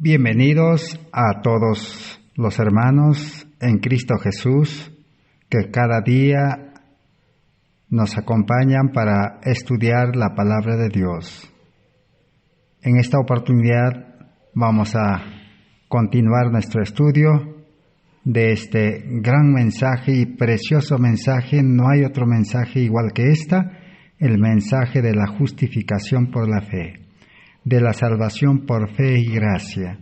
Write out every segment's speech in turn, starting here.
Bienvenidos a todos los hermanos en Cristo Jesús que cada día nos acompañan para estudiar la palabra de Dios. En esta oportunidad vamos a continuar nuestro estudio de este gran mensaje y precioso mensaje. No hay otro mensaje igual que el mensaje de la justificación por la fe, de la salvación por fe y gracia,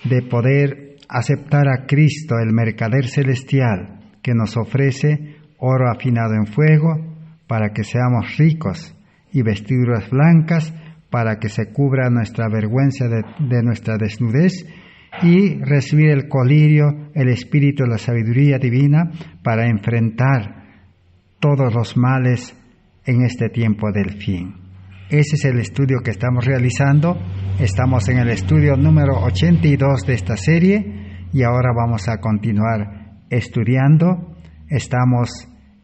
de poder aceptar a Cristo, el mercader celestial, que nos ofrece oro afinado en fuego para que seamos ricos y vestiduras blancas para que se cubra nuestra vergüenza de nuestra desnudez, y recibir el colirio, el espíritu de la sabiduría divina para enfrentar todos los males en este tiempo del fin. Ese es el estudio que estamos realizando. Estamos en el estudio número 82 de esta serie y ahora vamos a continuar estudiando. Estamos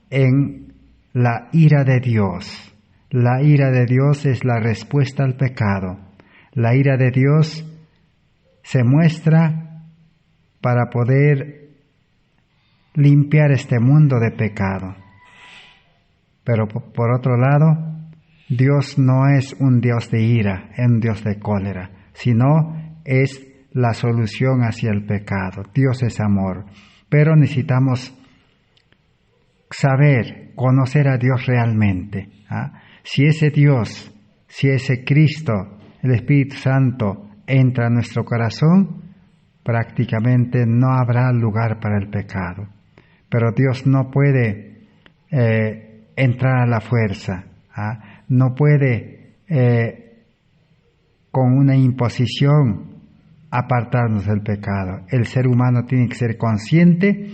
en la ira de Dios. La ira de Dios es la respuesta al pecado. La ira de Dios se muestra para poder limpiar este mundo de pecado. Pero por otro lado, Dios no es un Dios de ira, es un Dios de cólera, sino es la solución hacia el pecado. Dios es amor, pero necesitamos saber, conocer a Dios realmente. Si ese Dios, si ese Cristo, el Espíritu Santo, entra en nuestro corazón, prácticamente no habrá lugar para el pecado. Pero Dios no puede entrar a la fuerza, no puede con una imposición apartarnos del pecado. El ser humano tiene que ser consciente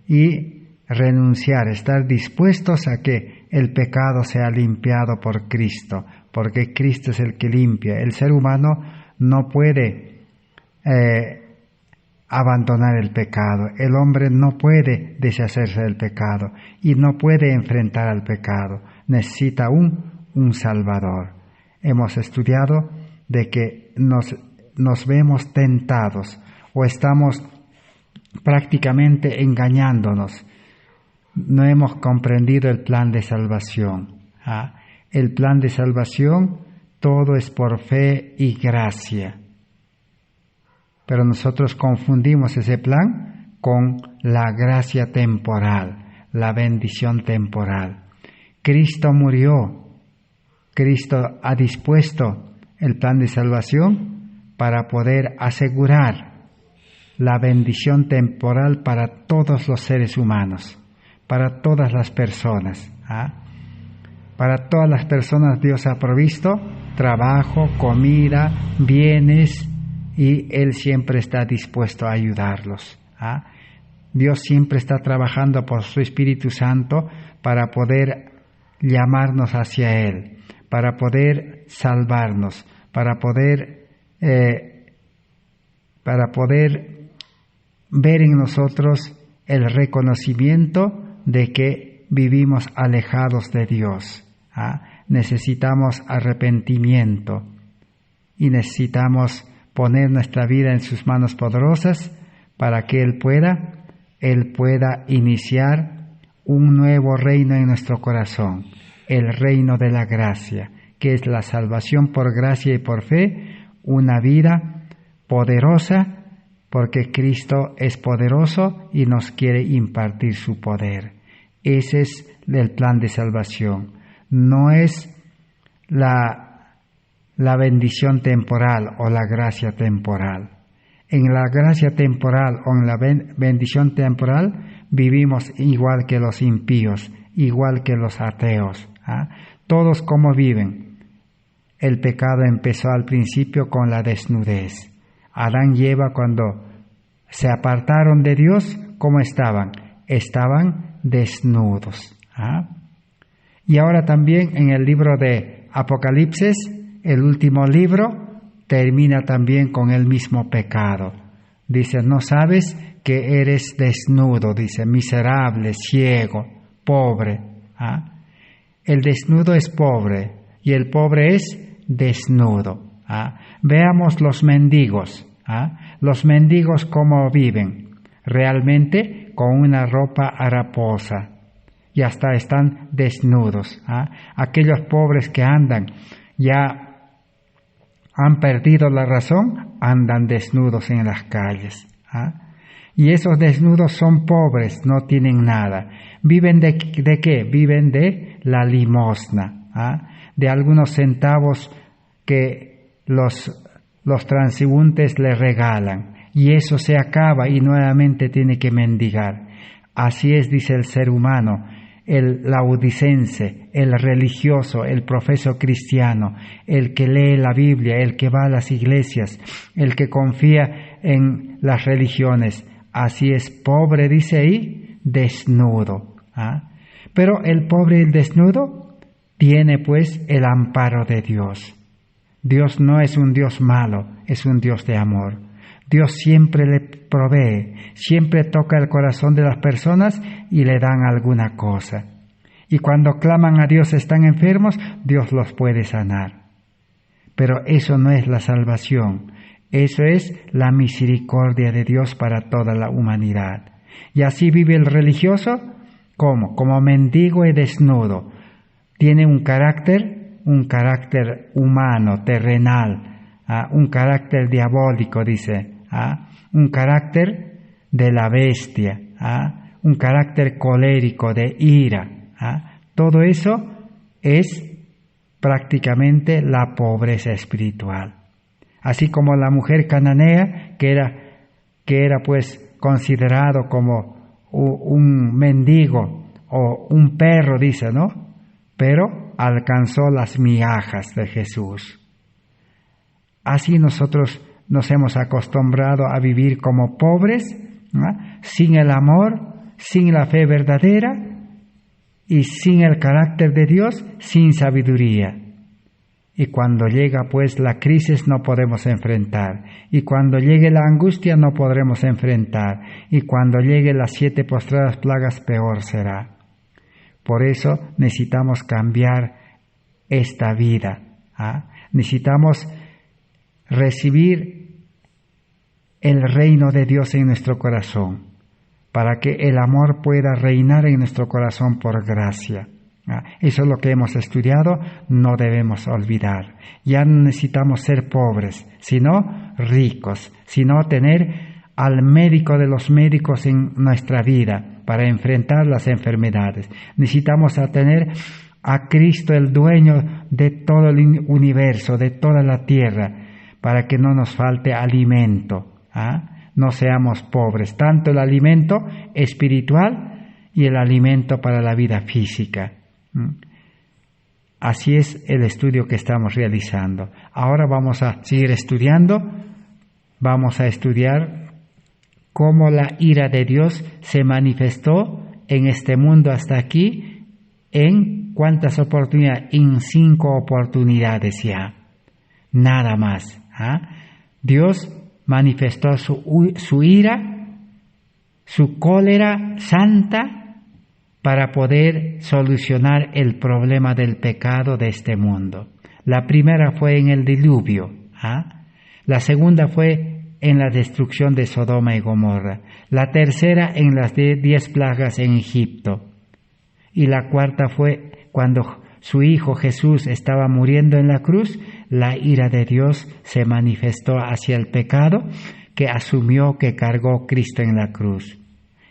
y renunciar, estar dispuestos a que el pecado sea limpiado por Cristo, porque Cristo es el que limpia. El ser humano no puede abandonar el pecado. El hombre no puede deshacerse del pecado y no puede enfrentar al pecado. Necesita un Salvador. Hemos estudiado de que nos vemos tentados o estamos prácticamente engañándonos. No hemos comprendido el plan de salvación. El plan de salvación, todo es por fe y gracia. Pero nosotros confundimos ese plan con la gracia temporal, la bendición temporal. Cristo murió. Cristo ha dispuesto el plan de salvación para poder asegurar la bendición temporal para todos los seres humanos, para todas las personas. Para todas las personas Dios ha provisto trabajo, comida, bienes, y Él siempre está dispuesto a ayudarlos. Dios siempre está trabajando por su Espíritu Santo para poder llamarnos hacia Él, para poder salvarnos, para poder ver en nosotros el reconocimiento de que vivimos alejados de Dios. Necesitamos arrepentimiento y necesitamos poner nuestra vida en sus manos poderosas para que Él pueda iniciar un nuevo reino en nuestro corazón, el reino de la gracia, que es la salvación por gracia y por fe, una vida poderosa, porque Cristo es poderoso y nos quiere impartir su poder. Ese es el plan de salvación. No es la bendición temporal o la gracia temporal. En la gracia temporal o en la bendición temporal vivimos igual que los impíos, igual que los ateos. Todos como viven. El pecado empezó al principio con la desnudez. Adán y Eva, cuando se apartaron de Dios, ¿cómo estaban? Estaban desnudos. Y ahora también en el libro de Apocalipsis, el último libro, termina también con el mismo pecado. Dice, no sabes que eres desnudo, dice, miserable, ciego, pobre. El desnudo es pobre y el pobre es desnudo. Veamos los mendigos. Los mendigos, ¿cómo viven? Realmente con una ropa haraposa y hasta están desnudos. Aquellos pobres que andan, ya han perdido la razón, andan desnudos en las calles. Y esos desnudos son pobres, no tienen nada. ¿Viven de qué? Viven de la limosna, de algunos centavos que los transeúntes le regalan. Y eso se acaba y nuevamente tiene que mendigar. Así es, dice el ser humano, el laudicense, el religioso, el profeso cristiano, el que lee la Biblia, el que va a las iglesias, el que confía en las religiones. Así es, pobre, dice ahí, desnudo. Pero el pobre y el desnudo tiene pues el amparo de Dios. Dios no es un Dios malo, es un Dios de amor. Dios siempre le provee, siempre toca el corazón de las personas y le dan alguna cosa. Y cuando claman a Dios, están enfermos, Dios los puede sanar. Pero eso no es la salvación. Eso es la misericordia de Dios para toda la humanidad. Y así vive el religioso, ¿cómo? Como mendigo y desnudo. Tiene un carácter humano, terrenal, un carácter diabólico, dice, un carácter de la bestia, un carácter colérico, de ira. Todo eso es prácticamente la pobreza espiritual. Así como la mujer cananea, que era pues considerado como un mendigo o un perro, dice, ¿no? Pero alcanzó las migajas de Jesús. Así nosotros nos hemos acostumbrado a vivir como pobres, sin el amor, sin la fe verdadera y sin el carácter de Dios, sin sabiduría. Y cuando llega pues la crisis no podemos enfrentar, y cuando llegue la angustia no podremos enfrentar, y cuando llegue las 7 postradas plagas peor será. Por eso necesitamos cambiar esta vida, necesitamos recibir el reino de Dios en nuestro corazón, para que el amor pueda reinar en nuestro corazón por gracia. Eso es lo que hemos estudiado, no debemos olvidar. Ya no necesitamos ser pobres, sino ricos, sino tener al médico de los médicos en nuestra vida para enfrentar las enfermedades. Necesitamos tener a Cristo, el dueño de todo el universo, de toda la tierra, para que no nos falte alimento, no seamos pobres, tanto el alimento espiritual y el alimento para la vida física. Así es el estudio que estamos realizando. Ahora vamos a seguir estudiando, vamos a estudiar cómo la ira de Dios se manifestó en este mundo hasta aquí, en ¿cuántas oportunidades? En 5 oportunidades ya, nada más. Dios manifestó su ira, su cólera santa, para poder solucionar el problema del pecado de este mundo. La primera fue en el diluvio, la segunda fue en la destrucción de Sodoma y Gomorra, la tercera en las 10 plagas en Egipto, y la cuarta fue cuando su Hijo Jesús estaba muriendo en la cruz. La ira de Dios se manifestó hacia el pecado que asumió, que cargó Cristo en la cruz.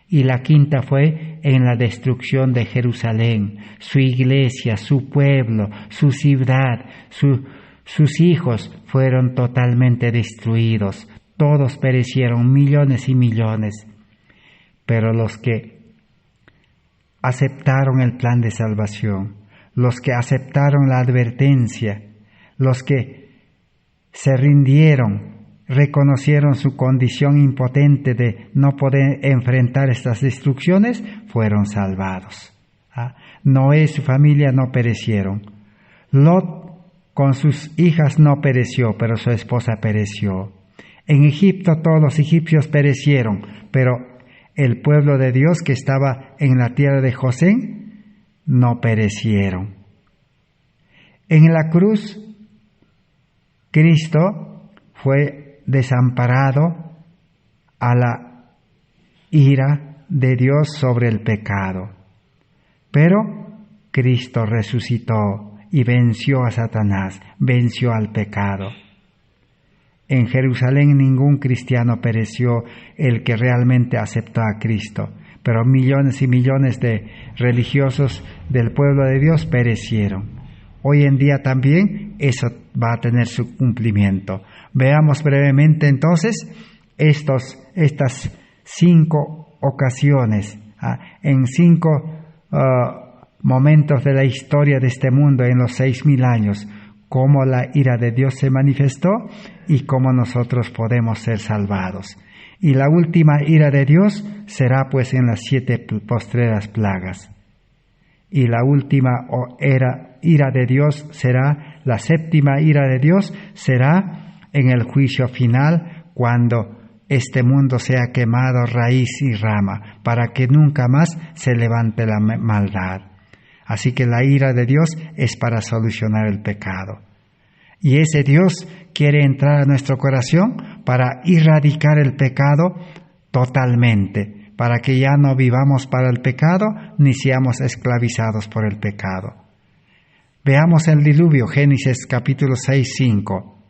Y la quinta fue en la destrucción de Jerusalén, su iglesia, su pueblo, su ciudad, sus hijos fueron totalmente destruidos. Todos perecieron, millones y millones. Pero los que aceptaron el plan de salvación, los que aceptaron la advertencia, los que se rindieron, reconocieron su condición impotente de no poder enfrentar estas destrucciones, fueron salvados. Noé y su familia no perecieron. Lot con sus hijas no pereció, pero su esposa pereció. En Egipto todos los egipcios perecieron, pero el pueblo de Dios que estaba en la tierra de José no perecieron. En la cruz, Cristo fue desamparado a la ira de Dios sobre el pecado. Pero Cristo resucitó y venció a Satanás, venció al pecado. En Jerusalén ningún cristiano pereció, el que realmente aceptó a Cristo, pero millones y millones de religiosos del pueblo de Dios perecieron. Hoy en día también eso va a tener su cumplimiento. Veamos brevemente entonces estas 5 ocasiones, en 5 momentos de la historia de este mundo en los 6,000 años, cómo la ira de Dios se manifestó y cómo nosotros podemos ser salvados. Y la última ira de Dios será pues en las 7 postreras plagas. Y la última ira de Dios será, la 7ª ira de Dios será en el juicio final, cuando este mundo sea quemado raíz y rama, para que nunca más se levante la maldad. Así que la ira de Dios es para solucionar el pecado. Y ese Dios quiere entrar a nuestro corazón para erradicar el pecado totalmente, para que ya no vivamos para el pecado ni seamos esclavizados por el pecado. Veamos el diluvio, Génesis capítulo 6:5.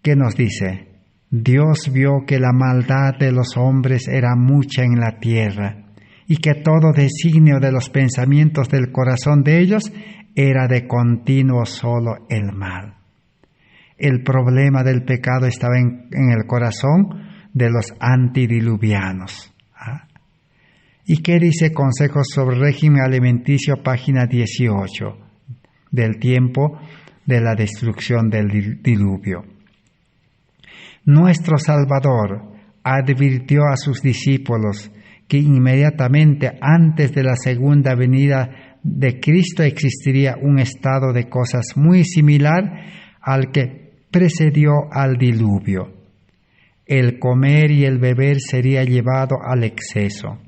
¿Qué nos dice? Dios vio que la maldad de los hombres era mucha en la tierra, y que todo designio de los pensamientos del corazón de ellos era de continuo solo el mal. El problema del pecado estaba en el corazón de los antidiluvianos. ¿Y qué dice Consejos sobre régimen alimenticio, página 18, del tiempo de la destrucción del diluvio? Nuestro Salvador advirtió a sus discípulos que inmediatamente antes de la segunda venida de Cristo existiría un estado de cosas muy similar al que precedió al diluvio. El comer y el beber sería llevado al exceso,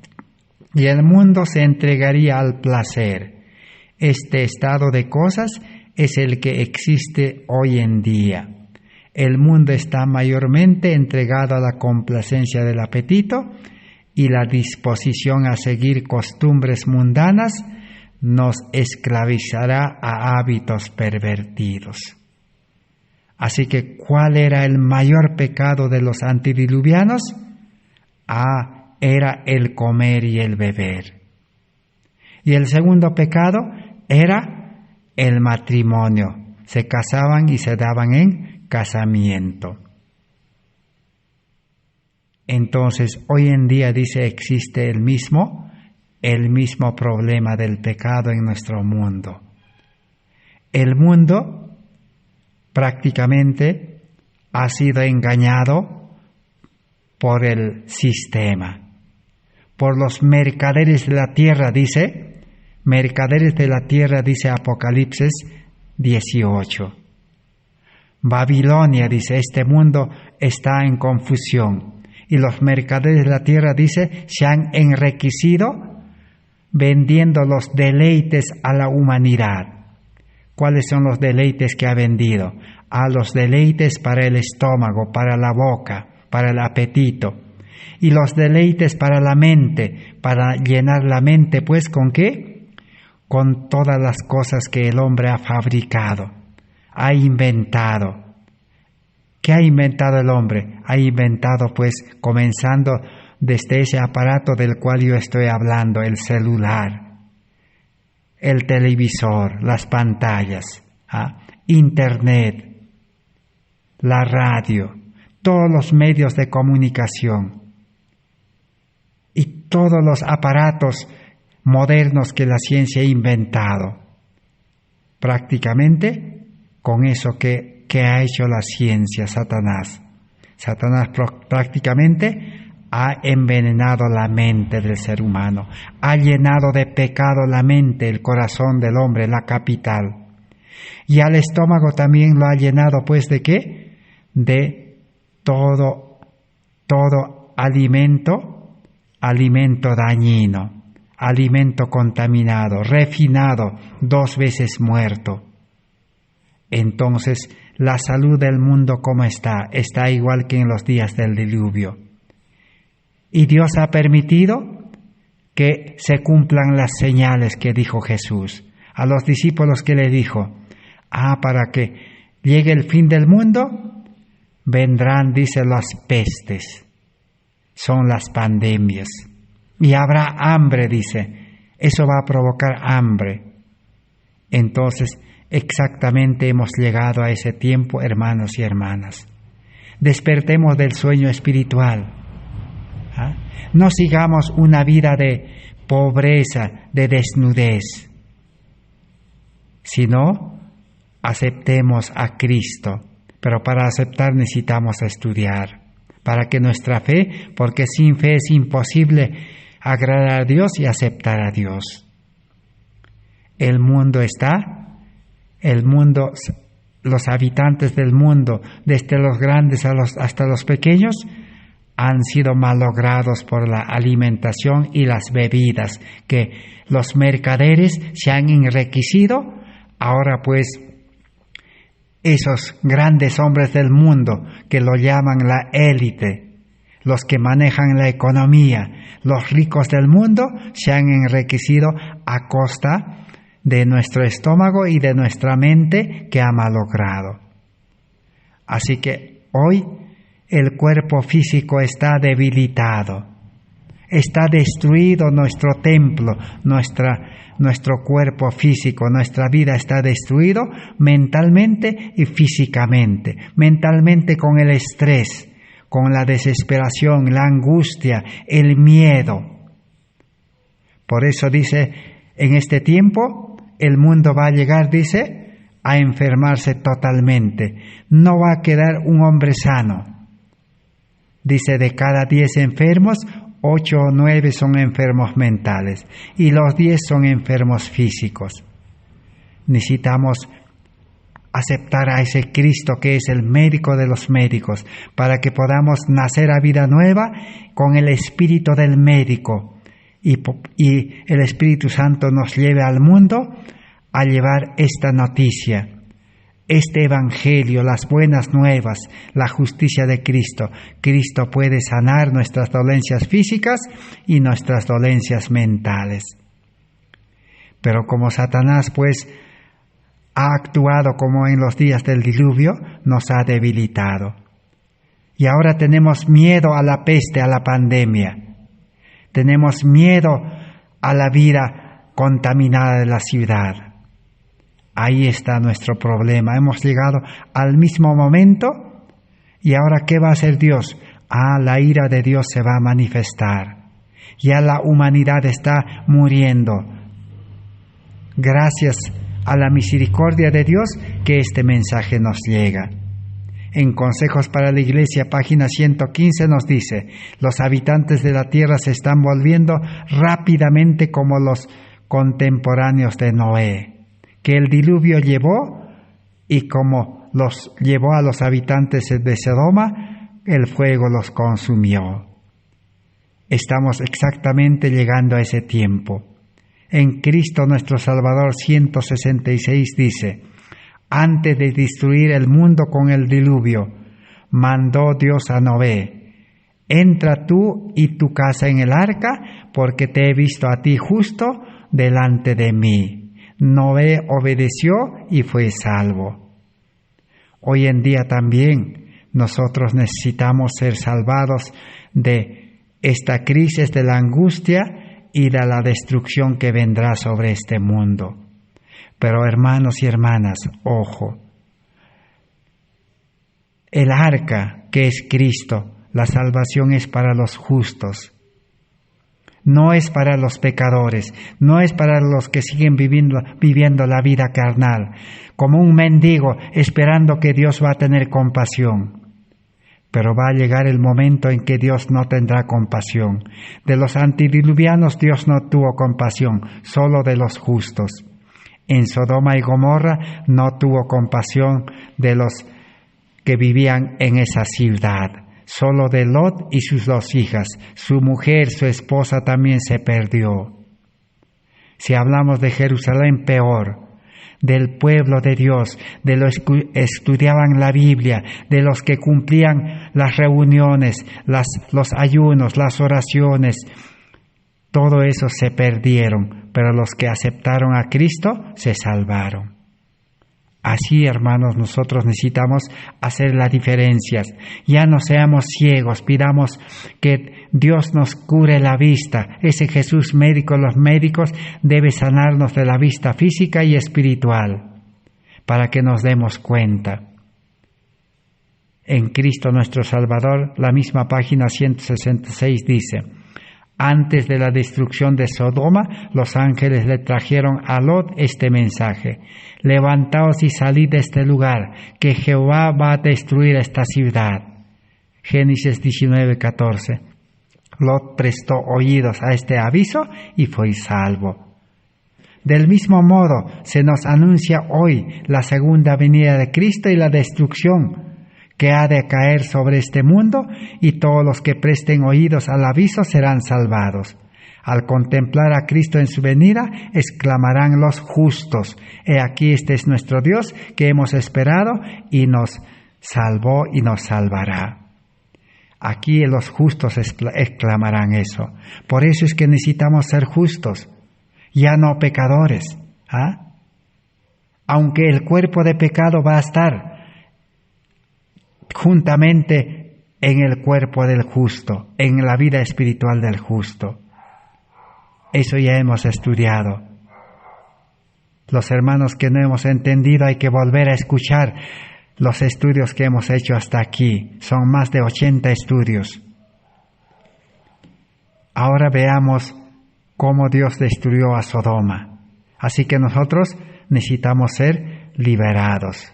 y el mundo se entregaría al placer. Este estado de cosas es el que existe hoy en día. El mundo está mayormente entregado a la complacencia del apetito, y la disposición a seguir costumbres mundanas nos esclavizará a hábitos pervertidos. Así que, ¿cuál era el mayor pecado de los antidiluvianos? Era el comer y el beber. Y el segundo pecado era el matrimonio. Se casaban y se daban en casamiento. Entonces, hoy en día existe el mismo problema del pecado en nuestro mundo. El mundo prácticamente ha sido engañado por el sistema, por los mercaderes de la tierra, mercaderes de la tierra, dice Apocalipsis 18. Babilonia, este mundo está en confusión. Y los mercaderes de la tierra, se han enriquecido vendiendo los deleites a la humanidad. ¿Cuáles son los deleites que ha vendido? Los deleites para el estómago, para la boca, para el apetito. Y los deleites para la mente, para llenar la mente, pues, ¿con qué? Con todas las cosas que el hombre ha fabricado, ha inventado. ¿Qué ha inventado el hombre? Ha inventado, pues, comenzando desde ese aparato del cual yo estoy hablando, el celular, el televisor, las pantallas, Internet, la radio, todos los medios de comunicación y todos los aparatos modernos que la ciencia ha inventado. Prácticamente con eso que ha hecho la ciencia, Satanás. Satanás prácticamente ha envenenado la mente del ser humano, ha llenado de pecado la mente, el corazón del hombre, la capital. Y al estómago también lo ha llenado, pues, ¿de qué? De todo alimento dañino, alimento contaminado, refinado, 2 veces muerto. Entonces, La salud del mundo, ¿cómo está? Está igual que en los días del diluvio. Y Dios ha permitido que se cumplan las señales que dijo Jesús. A los discípulos que le dijo, para que llegue el fin del mundo, vendrán, dice, las pestes. Son las pandemias. Y habrá hambre, dice. Eso va a provocar hambre. Entonces, exactamente hemos llegado a ese tiempo, hermanos y hermanas. Despertemos del sueño espiritual. No sigamos una vida de pobreza, de desnudez, sino aceptemos a Cristo. Pero para aceptar necesitamos estudiar, para que nuestra fe, porque sin fe es imposible agradar a Dios y aceptar a Dios. El mundo, los habitantes del mundo, desde los grandes hasta los pequeños, han sido malogrados por la alimentación y las bebidas, que los mercaderes se han enriquecido. Ahora pues, esos grandes hombres del mundo, que lo llaman la élite, los que manejan la economía, los ricos del mundo, se han enriquecido a costa de nuestro estómago y de nuestra mente, que ha malogrado. Así que hoy el cuerpo físico está debilitado, está destruido nuestro templo, nuestro cuerpo físico, nuestra vida está destruido mentalmente y físicamente. Mentalmente con el estrés, con la desesperación, la angustia, el miedo. Por eso dice, en este tiempo el mundo va a llegar, dice, a enfermarse totalmente. No va a quedar un hombre sano. Dice, de cada 10 enfermos, 8 o 9 son enfermos mentales y los 10 son enfermos físicos. Necesitamos aceptar a ese Cristo que es el médico de los médicos, para que podamos nacer a vida nueva con el espíritu del médico y el Espíritu Santo nos lleve al mundo a llevar esta noticia, este evangelio, las buenas nuevas, la justicia de Cristo. Cristo puede sanar nuestras dolencias físicas y nuestras dolencias mentales. Pero como Satanás pues ha actuado como en los días del diluvio, nos ha debilitado. Y ahora tenemos miedo a la peste, a la pandemia. Tenemos miedo a la vida contaminada de la ciudad. Ahí está nuestro problema. Hemos llegado al mismo momento y ahora ¿qué va a hacer Dios? La ira de Dios se va a manifestar. Ya la humanidad está muriendo. Gracias a la misericordia de Dios que este mensaje nos llega. En Consejos para la Iglesia, página 115, nos dice: los habitantes de la tierra se están volviendo rápidamente como los contemporáneos de Noé, que el diluvio llevó, y como los llevó a los habitantes de Sodoma, el fuego los consumió. Estamos exactamente llegando a ese tiempo. En Cristo nuestro Salvador 166 dice: antes de destruir el mundo con el diluvio, mandó Dios a Noé: entra tú y tu casa en el arca, porque te he visto a ti justo delante de mí. Noé obedeció y fue salvo. Hoy en día también nosotros necesitamos ser salvados de esta crisis de la angustia y de la destrucción que vendrá sobre este mundo. Pero hermanos y hermanas, ojo, el arca que es Cristo, la salvación es para los justos. No es para los pecadores, no es para los que siguen viviendo la vida carnal, como un mendigo esperando que Dios va a tener compasión. Pero va a llegar el momento en que Dios no tendrá compasión. De los antidiluvianos Dios no tuvo compasión, solo de los justos. En Sodoma y Gomorra no tuvo compasión de los que vivían en esa ciudad. Solo de Lot y sus 2 hijas. Su mujer, su esposa también se perdió. Si hablamos de Jerusalén, peor. del pueblo de Dios, de los que estudiaban la Biblia, de los que cumplían las reuniones, los ayunos, las oraciones. Todo eso se perdieron, pero los que aceptaron a Cristo se salvaron. Así, hermanos, nosotros necesitamos hacer las diferencias. Ya no seamos ciegos, pidamos que Dios nos cure la vista. Ese Jesús médico, los médicos, debe sanarnos de la vista física y espiritual, para que nos demos cuenta. En Cristo nuestro Salvador, la misma página 166 dice: antes de la destrucción de Sodoma, los ángeles le trajeron a Lot este mensaje: levantaos y salid de este lugar, que Jehová va a destruir esta ciudad. Génesis 19:14. Lot prestó oídos a este aviso y fue salvo. Del mismo modo, se nos anuncia hoy la segunda venida de Cristo y la destrucción que ha de caer sobre este mundo, y todos los que presten oídos al aviso serán salvados. Al contemplar a Cristo en su venida, exclamarán los justos: he aquí, este es nuestro Dios que hemos esperado y nos salvó y nos salvará. Aquí los justos exclamarán eso. Por eso es que necesitamos ser justos, ya no pecadores. Aunque el cuerpo de pecado va a estar juntamente en el cuerpo del justo, en la vida espiritual del justo. Eso ya hemos estudiado. Los hermanos que no hemos entendido, hay que volver a escuchar los estudios que hemos hecho hasta aquí. Son más de 80 estudios. Ahora veamos cómo Dios destruyó a Sodoma. Así que nosotros necesitamos ser liberados.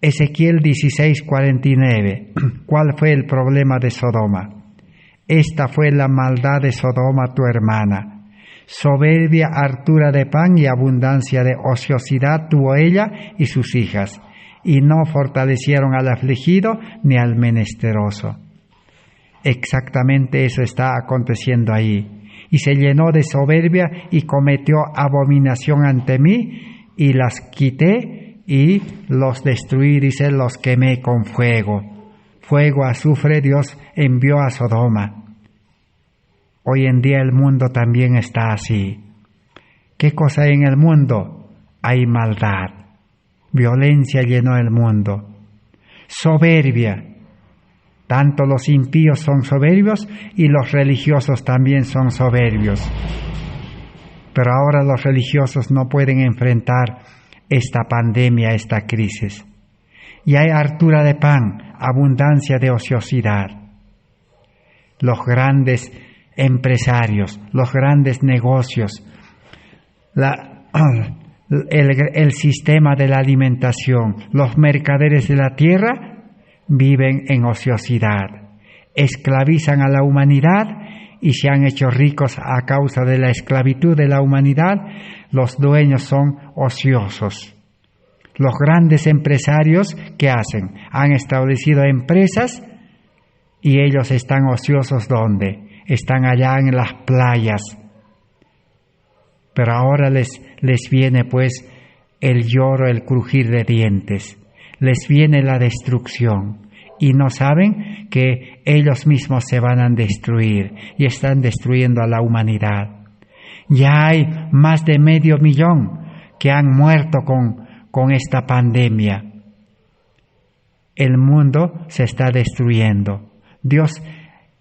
Ezequiel 16:49. ¿Cuál fue el problema de Sodoma? Esta fue la maldad de Sodoma, tu hermana. Soberbia, hartura de pan y abundancia de ociosidad tuvo ella y sus hijas, y no fortalecieron al afligido ni al menesteroso. Exactamente eso está aconteciendo ahí. Y se llenó de soberbia y cometió abominación ante mí, y las quité y los destruí, dice, los quemé con fuego. Fuego, azufre, Dios envió a Sodoma. Hoy en día el mundo también está así. ¿Qué cosa hay en el mundo? Hay maldad. Violencia llenó el mundo. Soberbia. Tanto los impíos son soberbios y los religiosos también son soberbios. Pero ahora los religiosos no pueden enfrentar esta pandemia, esta crisis. Y hay hartura de pan, abundancia de ociosidad. Los grandes empresarios, los grandes negocios, el sistema de la alimentación, los mercaderes de la tierra viven en ociosidad, esclavizan a la humanidad y se han hecho ricos a causa de la esclavitud de la humanidad. Los dueños son ociosos. Los grandes empresarios, ¿qué hacen? Han establecido empresas y ellos están ociosos. ¿Dónde? Están allá en las playas. Pero ahora les viene pues el lloro, el crujir de dientes. Les viene la destrucción. Y no saben que ellos mismos se van a destruir y están destruyendo a la humanidad. Ya hay más de 500,000 que han muerto con esta pandemia. El mundo se está destruyendo.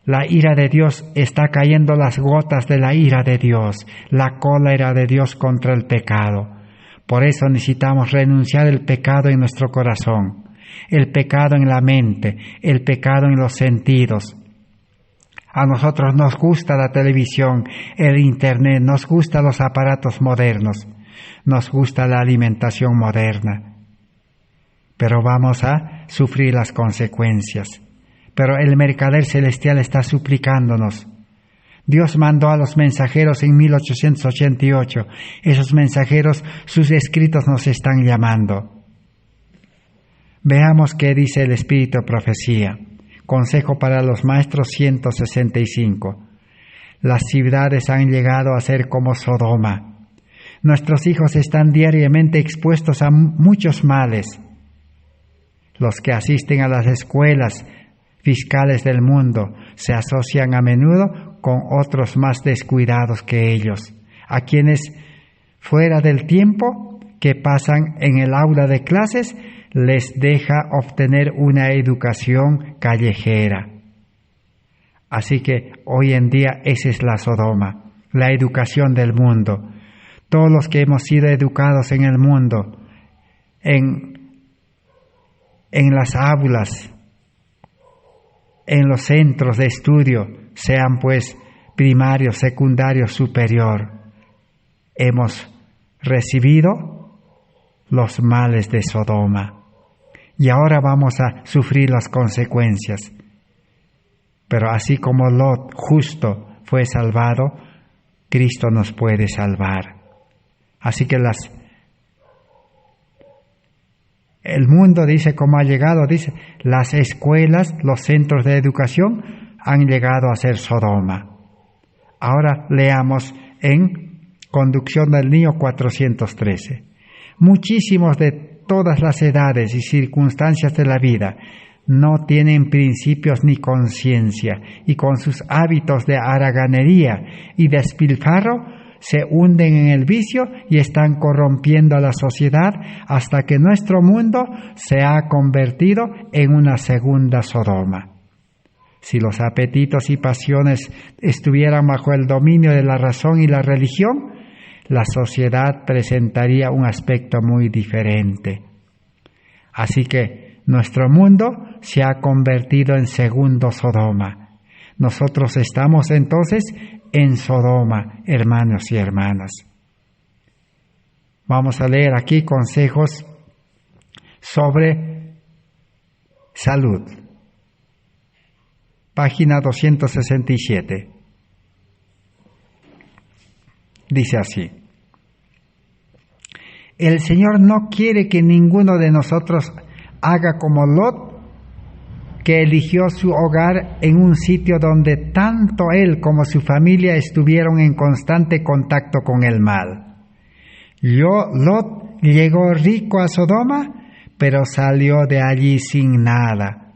La ira de Dios está cayendo, las gotas de la ira de Dios, la cólera de Dios contra el pecado. Por eso necesitamos renunciar al pecado en nuestro corazón, el pecado en la mente, el pecado en los sentidos. A nosotros nos gusta la televisión, el internet, nos gustan los aparatos modernos, nos gusta la alimentación moderna. Pero vamos a sufrir las consecuencias. Pero el mercader celestial está suplicándonos. Dios mandó a los mensajeros en 1888. Esos mensajeros, sus escritos nos están llamando. Veamos qué dice el Espíritu de Profecía. Consejo para los maestros 165. Las ciudades han llegado a ser como Sodoma. Nuestros hijos están diariamente expuestos a muchos males. Los que asisten a las escuelas fiscales del mundo se asocian a menudo con otros más descuidados que ellos, a quienes fuera del tiempo que pasan en el aula de clases les deja obtener una educación callejera. Así que hoy en día esa es la Sodoma, la educación del mundo. Todos los que hemos sido educados en el mundo, en las aulas, en los centros de estudio, sean pues primario, secundario, superior, hemos recibido los males de Sodoma. Y ahora vamos a sufrir las consecuencias. Pero así como Lot justo fue salvado, Cristo nos puede salvar. Así que el mundo dice cómo ha llegado, dice, las escuelas, los centros de educación han llegado a ser Sodoma. Ahora leamos en Conducción del Niño 413. Muchísimos de todas las edades y circunstancias de la vida no tienen principios ni conciencia, y con sus hábitos de haraganería y despilfarro se hunden en el vicio y están corrompiendo a la sociedad hasta que nuestro mundo se ha convertido en una segunda Sodoma. Si los apetitos y pasiones estuvieran bajo el dominio de la razón y la religión, la sociedad presentaría un aspecto muy diferente. Así que nuestro mundo se ha convertido en segundo Sodoma. Nosotros estamos entonces en Sodoma, hermanos y hermanas. Vamos a leer aquí consejos sobre salud. Página 267. Dice así: el Señor no quiere que ninguno de nosotros haga como Lot, que eligió su hogar en un sitio donde tanto él como su familia estuvieron en constante contacto con el mal. Lot llegó rico a Sodoma, pero salió de allí sin nada,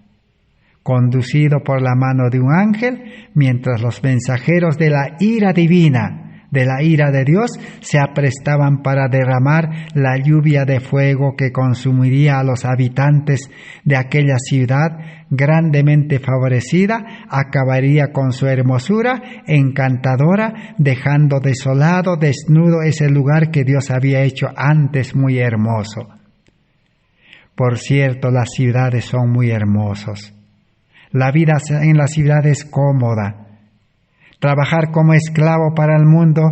conducido por la mano de un ángel, mientras los mensajeros de la ira divina, de la ira de Dios, se aprestaban para derramar la lluvia de fuego que consumiría a los habitantes de aquella ciudad grandemente favorecida, acabaría con su hermosura encantadora, dejando desolado, desnudo ese lugar que Dios había hecho antes muy hermoso. Por cierto, las ciudades son muy hermosas. La vida en la ciudad es cómoda. Trabajar como esclavo para el mundo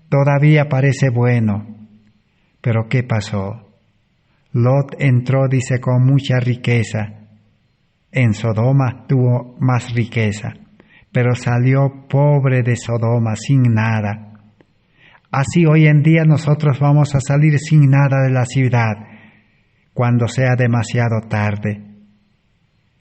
todavía parece bueno. Pero ¿qué pasó? Lot entró, dice, con mucha riqueza. En Sodoma tuvo más riqueza, pero salió pobre de Sodoma, sin nada. Así hoy en día nosotros vamos a salir sin nada de la ciudad cuando sea demasiado tarde.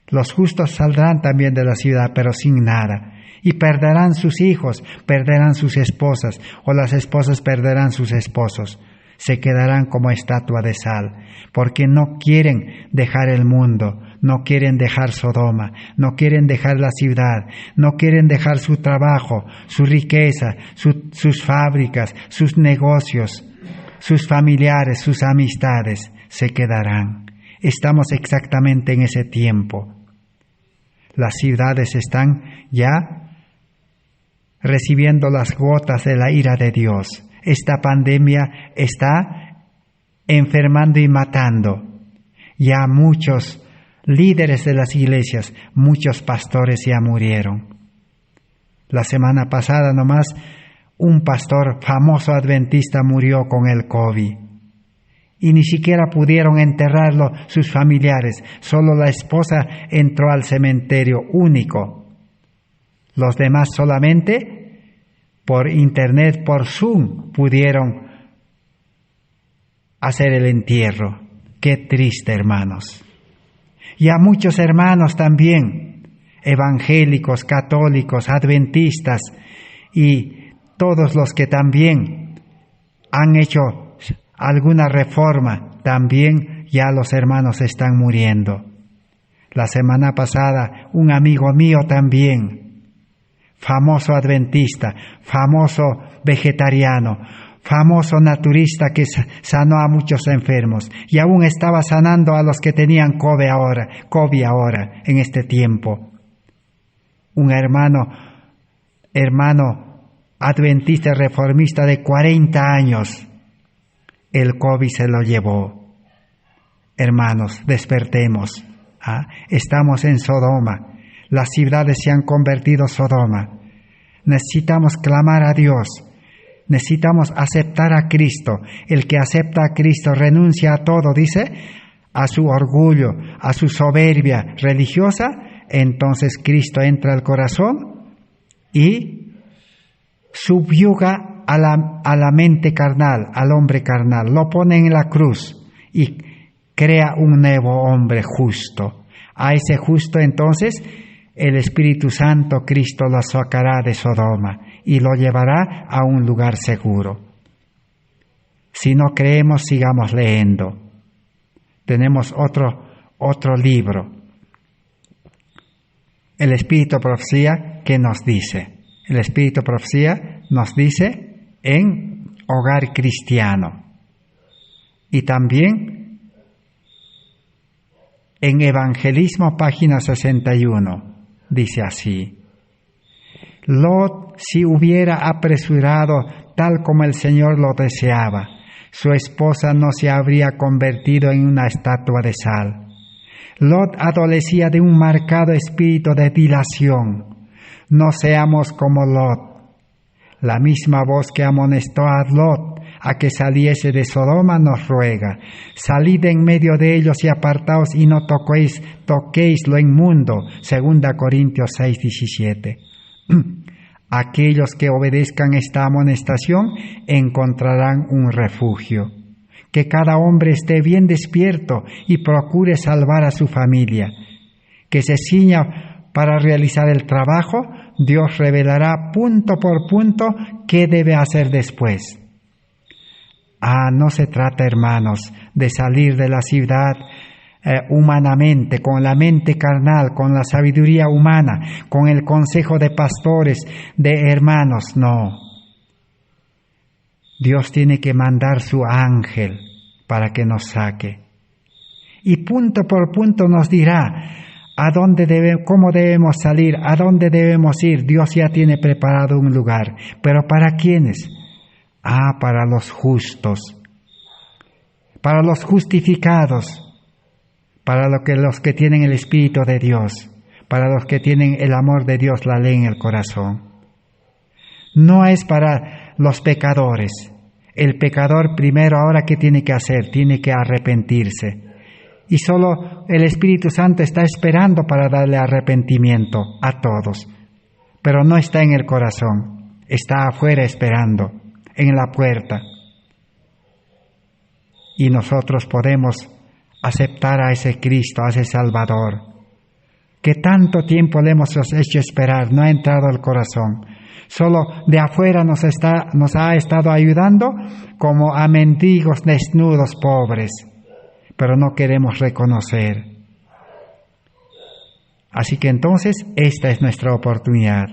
Los justos saldrán también de la ciudad, pero sin nada. Y perderán sus hijos, perderán sus esposas, o las esposas perderán sus esposos. Se quedarán como estatua de sal, porque no quieren dejar el mundo, no quieren dejar Sodoma, no quieren dejar la ciudad, no quieren dejar su trabajo, su riqueza, sus fábricas, sus negocios, sus familiares, sus amistades. Se quedarán. Estamos exactamente en ese tiempo. Las ciudades están ya recibiendo las gotas de la ira de Dios. Esta pandemia está enfermando y matando. Ya muchos líderes de las iglesias, muchos pastores ya murieron. La semana pasada nomás un pastor famoso adventista murió con el COVID. Y ni siquiera pudieron enterrarlo sus familiares. Solo la esposa entró al cementerio único. Los demás solamente por internet, por Zoom, pudieron hacer el entierro. Qué triste, hermanos. Y a muchos hermanos también, evangélicos, católicos, adventistas y todos los que también han hecho alguna reforma, también ya los hermanos están muriendo. La semana pasada, un amigo mío también, famoso adventista, famoso vegetariano, famoso naturista que sanó a muchos enfermos y aún estaba sanando a los que tenían COVID ahora, en este tiempo. Un hermano adventista reformista de 40 años, el COVID se lo llevó. Hermanos, despertemos. Estamos en Sodoma. Las ciudades se han convertido en Sodoma. Necesitamos clamar a Dios. Necesitamos aceptar a Cristo. El que acepta a Cristo renuncia a todo, dice, a su orgullo, a su soberbia religiosa. Entonces Cristo entra al corazón y subyuga a la mente carnal, al hombre carnal. Lo pone en la cruz y crea un nuevo hombre justo. A ese justo entonces el Espíritu Santo, Cristo, lo sacará de Sodoma y lo llevará a un lugar seguro. Si no creemos, sigamos leyendo. Tenemos otro libro. El Espíritu Profecía, ¿qué nos dice? El Espíritu Profecía nos dice en Hogar Cristiano. Y también en Evangelismo, página 61. Dice así: Lot, si hubiera apresurado tal como el Señor lo deseaba, su esposa no se habría convertido en una estatua de sal. Lot adolecía de un marcado espíritu de dilación. No seamos como Lot. La misma voz que amonestó a Lot a que saliese de Sodoma nos ruega: salid en medio de ellos y apartaos y no toquéis lo inmundo. 2 Corintios 6:17. Aquellos que obedezcan esta amonestación encontrarán un refugio. Que cada hombre esté bien despierto y procure salvar a su familia. Que se ciña para realizar el trabajo. Dios revelará punto por punto qué debe hacer después. No se trata, hermanos, de salir de la ciudad humanamente, con la mente carnal, con la sabiduría humana, con el consejo de pastores, de hermanos, no. Dios tiene que mandar su ángel para que nos saque. Y punto por punto nos dirá cómo debemos salir, a dónde debemos ir. Dios ya tiene preparado un lugar. ¿Pero para quiénes? Para los justos, para los justificados, para los que tienen el Espíritu de Dios, para los que tienen el amor de Dios, la ley en el corazón. No es para los pecadores. El pecador primero, ahora, ¿qué tiene que hacer? Tiene que arrepentirse. Y solo el Espíritu Santo está esperando para darle arrepentimiento a todos. Pero no está en el corazón, está afuera esperando, en la puerta. Y nosotros podemos aceptar a ese Cristo, a ese Salvador, que tanto tiempo le hemos hecho esperar, no ha entrado al corazón. Solo de afuera nos ha estado ayudando como a mendigos desnudos pobres, pero no queremos reconocer. Así que entonces esta es nuestra oportunidad.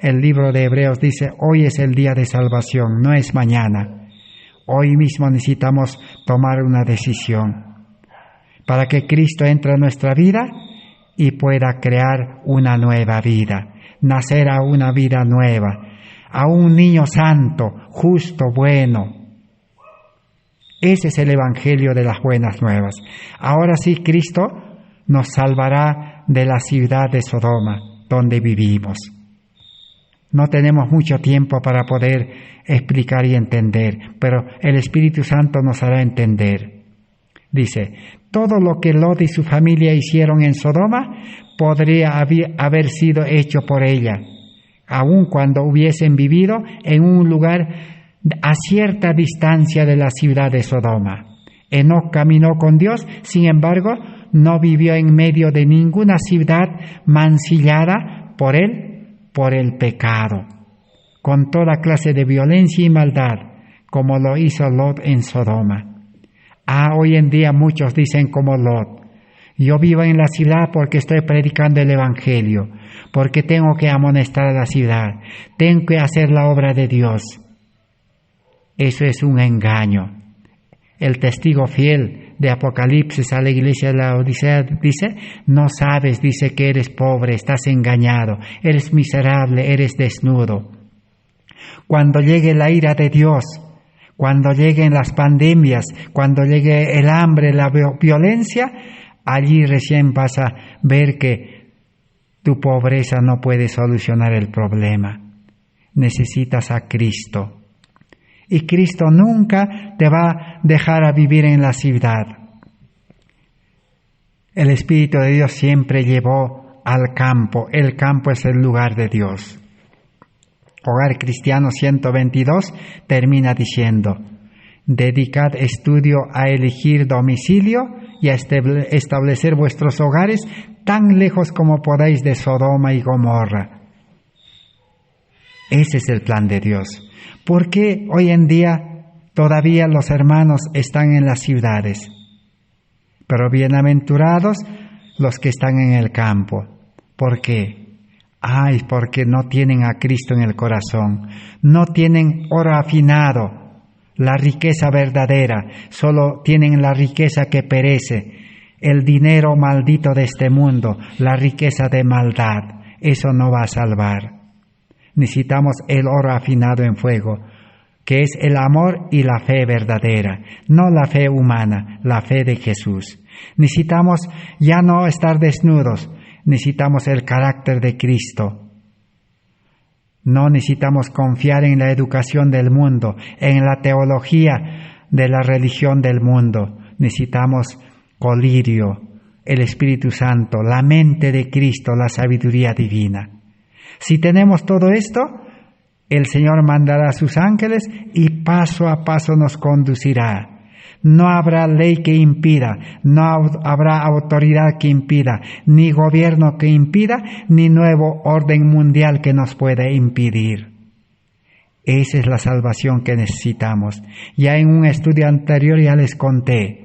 El libro de Hebreos dice: hoy es el día de salvación, no es mañana. Hoy mismo necesitamos tomar una decisión para que Cristo entre en nuestra vida y pueda crear una nueva vida, nacer a una vida nueva, a un niño santo, justo, bueno. Ese es el Evangelio de las buenas nuevas. Ahora sí, Cristo nos salvará de la ciudad de Sodoma, donde vivimos. No tenemos mucho tiempo para poder explicar y entender, pero el Espíritu Santo nos hará entender. Dice: todo lo que Lot y su familia hicieron en Sodoma podría haber sido hecho por ella, aun cuando hubiesen vivido en un lugar a cierta distancia de la ciudad de Sodoma. Enoc caminó con Dios, sin embargo, no vivió en medio de ninguna ciudad mancillada por el pecado, con toda clase de violencia y maldad, como lo hizo Lot en Sodoma. Hoy en día muchos dicen como Lot: yo vivo en la ciudad porque estoy predicando el Evangelio, porque tengo que amonestar a la ciudad, tengo que hacer la obra de Dios. Eso es un engaño. El testigo fiel de Apocalipsis a la iglesia de la Odisea dice: no sabes, dice, que eres pobre, estás engañado, eres miserable, eres desnudo. Cuando llegue la ira de Dios, cuando lleguen las pandemias, cuando llegue el hambre, la violencia, allí recién vas a ver que tu pobreza no puede solucionar el problema. Necesitas a Cristo. Y Cristo nunca te va a dejar a vivir en la ciudad. El Espíritu de Dios siempre llevó al campo. El campo es el lugar de Dios. Hogar Cristiano 122 termina diciendo: dedicad estudio a elegir domicilio y a establecer vuestros hogares tan lejos como podáis de Sodoma y Gomorra. Ese es el plan de Dios. ¿Por qué hoy en día todavía los hermanos están en las ciudades? Pero bienaventurados los que están en el campo. ¿Por qué? Porque no tienen a Cristo en el corazón. No tienen oro afinado, la riqueza verdadera. Solo tienen la riqueza que perece, el dinero maldito de este mundo, la riqueza de maldad. Eso no va a salvar. Necesitamos el oro afinado en fuego, que es el amor y la fe verdadera, no la fe humana, la fe de Jesús. Necesitamos ya no estar desnudos, necesitamos el carácter de Cristo. No necesitamos confiar en la educación del mundo, en la teología de la religión del mundo. Necesitamos colirio, el Espíritu Santo, la mente de Cristo, la sabiduría divina. Si tenemos todo esto, el Señor mandará a sus ángeles y paso a paso nos conducirá. No habrá ley que impida, no habrá autoridad que impida, ni gobierno que impida, ni nuevo orden mundial que nos pueda impedir. Esa es la salvación que necesitamos. Ya en un estudio anterior ya les conté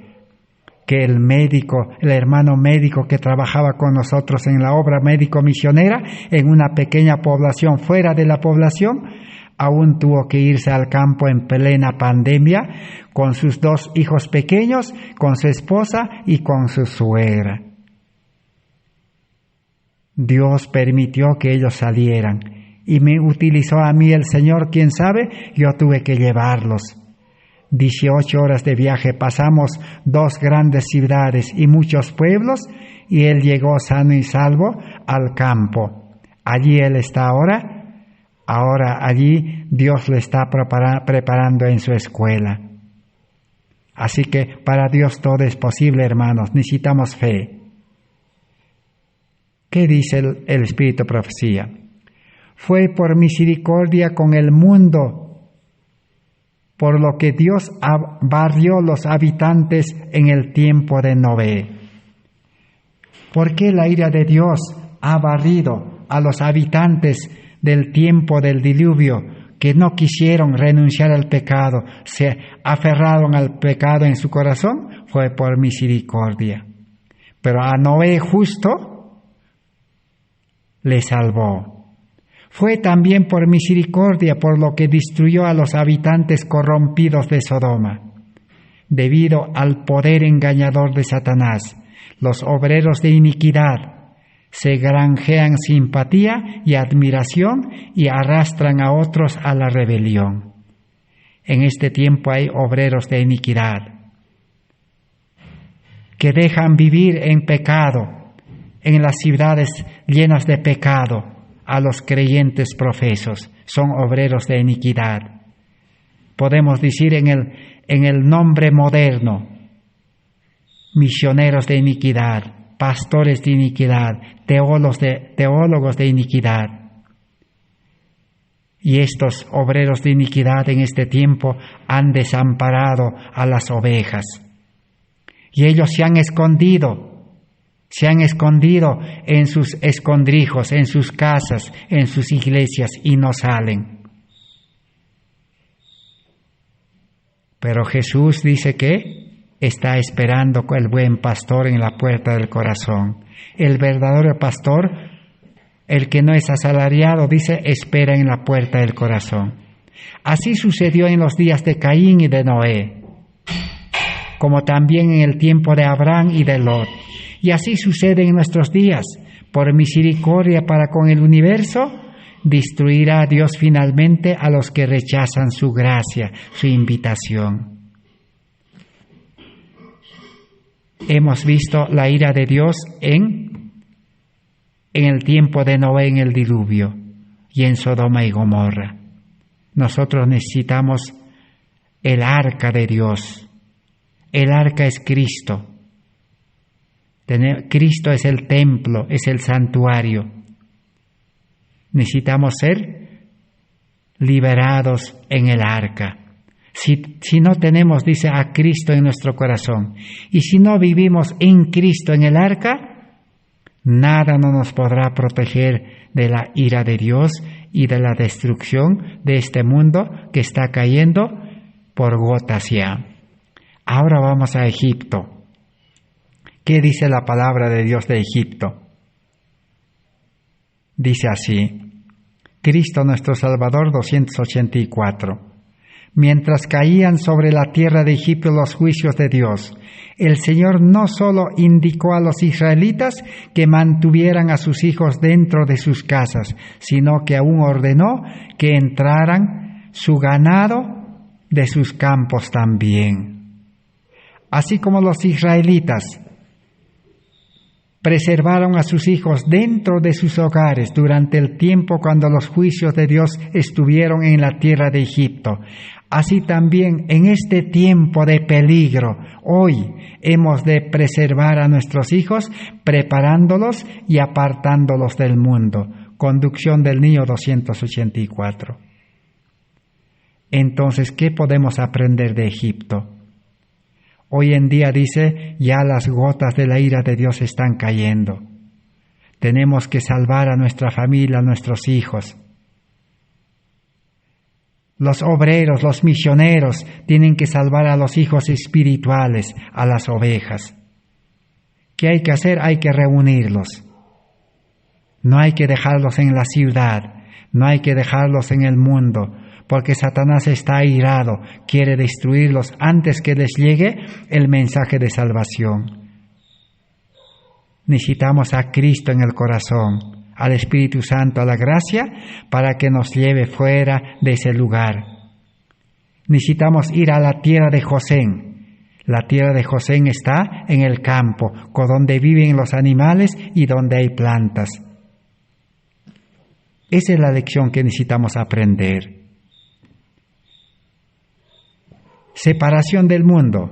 que el hermano médico que trabajaba con nosotros en la obra médico-misionera, en una pequeña población fuera de la población, aún tuvo que irse al campo en plena pandemia con sus 2 hijos pequeños, con su esposa y con su suegra. Dios permitió que ellos salieran y me utilizó a mí el Señor, quién sabe, yo tuve que llevarlos. 18 horas de viaje, pasamos 2 grandes ciudades y muchos pueblos, y Él llegó sano y salvo al campo. Allí Él está ahora allí Dios lo está preparando en su escuela. Así que para Dios todo es posible, hermanos, necesitamos fe. ¿Qué dice el Espíritu Profecía? Fue por misericordia con el mundo, por lo que Dios barrió los habitantes en el tiempo de Noé. ¿Por qué la ira de Dios ha barrido a los habitantes del tiempo del diluvio, que no quisieron renunciar al pecado, se aferraron al pecado en su corazón? Fue por misericordia. Pero a Noé justo le salvó. Fue también por misericordia por lo que destruyó a los habitantes corrompidos de Sodoma. Debido al poder engañador de Satanás, los obreros de iniquidad se granjean simpatía y admiración y arrastran a otros a la rebelión. En este tiempo hay obreros de iniquidad que dejan vivir en pecado, en las ciudades llenas de pecado, a los creyentes profesos. Son obreros de iniquidad. Podemos decir en el nombre moderno, misioneros de iniquidad, pastores de iniquidad, teólogos de iniquidad. Y estos obreros de iniquidad en este tiempo han desamparado a las ovejas. Y ellos se han escondido en sus escondrijos, en sus casas, en sus iglesias, y no salen. Pero Jesús dice que está esperando el buen pastor en la puerta del corazón. El verdadero pastor, el que no es asalariado, dice, espera en la puerta del corazón. Así sucedió en los días de Caín y de Noé, como también en el tiempo de Abraham y de Lot. Y así sucede en nuestros días. Por misericordia para con el universo, destruirá a Dios finalmente a los que rechazan su gracia, su invitación. Hemos visto la ira de Dios en el tiempo de Noé, en el diluvio, y en Sodoma y Gomorra. Nosotros necesitamos el arca de Dios. El arca es Cristo. Cristo es el templo, es el santuario. Necesitamos ser liberados en el arca. Si no tenemos, dice, a Cristo en nuestro corazón, y si no vivimos en Cristo en el arca, nada no nos podrá proteger de la ira de Dios y de la destrucción de este mundo que está cayendo por gotas ya. Ahora vamos a Egipto. ¿Qué dice la palabra de Dios de Egipto? Dice así, Cristo nuestro Salvador 284. Mientras caían sobre la tierra de Egipto los juicios de Dios, el Señor no solo indicó a los israelitas que mantuvieran a sus hijos dentro de sus casas, sino que aún ordenó que entraran su ganado de sus campos también. Así como los israelitas preservaron a sus hijos dentro de sus hogares durante el tiempo cuando los juicios de Dios estuvieron en la tierra de Egipto, así también en este tiempo de peligro, hoy hemos de preservar a nuestros hijos, preparándolos y apartándolos del mundo. Conducción del niño 284. Entonces, ¿qué podemos aprender de Egipto? Hoy en día dice, ya las gotas de la ira de Dios están cayendo. Tenemos que salvar a nuestra familia, a nuestros hijos. Los obreros, los misioneros tienen que salvar a los hijos espirituales, a las ovejas. ¿Qué hay que hacer? Hay que reunirlos. No hay que dejarlos en la ciudad, no hay que dejarlos en el mundo, porque Satanás está airado, quiere destruirlos antes que les llegue el mensaje de salvación. Necesitamos a Cristo en el corazón, al Espíritu Santo, a la gracia, para que nos lleve fuera de ese lugar. Necesitamos ir a la tierra de Gosén. La tierra de Gosén está en el campo, donde viven los animales y donde hay plantas. Esa es la lección que necesitamos aprender. Separación del mundo.